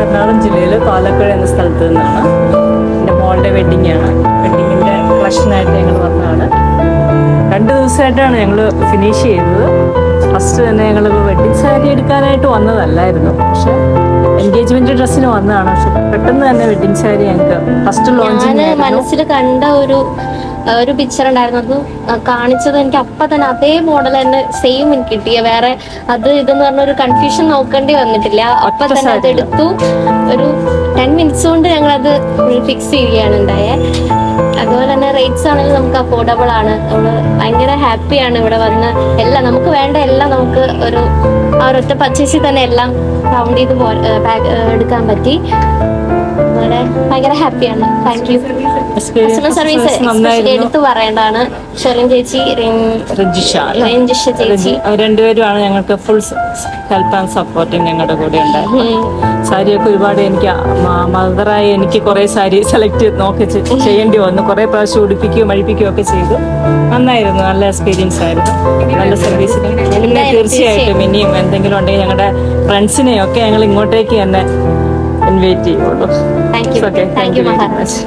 എറണാകുളം ജില്ലയിൽ പാലക്കാട് എന്ന സ്ഥലത്ത് നിന്നാണ്. എൻ്റെ മോളുടെ വെഡ്ഡിങ്ങാണ്. വെഡ്ഡിങ്ങിൻ്റെ കളക്ഷനായിട്ട് ഞങ്ങൾ വന്നതാണ്. 2 ദിവസമായിട്ടാണ് ഞങ്ങൾ ഫിനിഷ് ചെയ്തത്. ഫസ്റ്റ് തന്നെ ഞങ്ങൾ വെഡ്ഡിങ് സാരി എടുക്കാനായിട്ട് വന്നതല്ലായിരുന്നു, പക്ഷെ എൻഗേജ്മെന്റ് ഡ്രസ്സിന് വന്നതാണ്. പക്ഷെ പെട്ടെന്ന് തന്നെ വെഡ്ഡിങ് സാരി ഞങ്ങൾക്ക് ഫസ്റ്റ് ലോഞ്ചിങ് മനസ്സിൽ കണ്ട ഒരു പിക്ചർ ഉണ്ടായിരുന്നു. അത് കാണിച്ചത് എനിക്ക് അപ്പം തന്നെ അതേ മോഡൽ തന്നെ സെയിം എനിക്ക് കിട്ടിയ. വേറെ അത് ഇതെന്ന് പറഞ്ഞ ഒരു കൺഫ്യൂഷൻ നോക്കേണ്ടി വന്നിട്ടില്ല. അപ്പം തന്നെ അത് എടുത്തു. ഒരു 10 മിനിറ്റ്സ് കൊണ്ട് ഞങ്ങളത് ഫിക്സ് ചെയ്യുകയാണ് ഉണ്ടായത്. അതുപോലെ തന്നെ റേറ്റ്സ് ആണെങ്കിലും നമുക്ക് അഫോർഡബിൾ ആണ്. നമ്മൾ ഭയങ്കര ഹാപ്പിയാണ് ഇവിടെ വന്ന്. എല്ലാം നമുക്ക് വേണ്ട എല്ലാം നമുക്ക് ആ ഒരൊറ്റ പർച്ചേസിൽ തന്നെ എല്ലാം റൗണ്ട് ചെയ്ത് എടുക്കാൻ പറ്റി. അതുപോലെ ഭയങ്കര ഹാപ്പിയാണ്. Thank you. Customer service especially എടുത്തു പറയേണ്ടതാണ്. ഷെറിൻ ചേച്ചി, രഞ്ജിഷ ചേച്ചി, രണ്ടുപേരുമാണ് ഞങ്ങൾക്ക് ഫുൾ ഹെൽപ്പ് ആൻഡ് സപ്പോർട്ടിങ് ഞങ്ങളുടെ കൂടെ ഉണ്ടായിരുന്നു. സാരിയൊക്കെ ഒരുപാട് മദറായി എനിക്ക് കുറെ സാരി സെലക്ട് ചെയ്യേണ്ടി വന്നു. കുറെ പ്രാവശ്യം ഉടുപ്പിക്കുകയും അഴിപ്പിക്കുകയും ഒക്കെ ചെയ്തു. നന്നായിരുന്നു, നല്ല എക്സ്പീരിയൻസ് ആയിരുന്നു. നല്ല സർവീസിന് തീർച്ചയായിട്ടും ഇനിയും എന്തെങ്കിലും ഉണ്ടെങ്കിൽ ഞങ്ങളുടെ ഫ്രണ്ട്സിനെയൊക്കെ ഞങ്ങൾ ഇങ്ങോട്ടേക്ക് തന്നെ ഇൻവൈറ്റ് ചെയ്യുള്ളൂ. Thank you. Thank you Maharaj.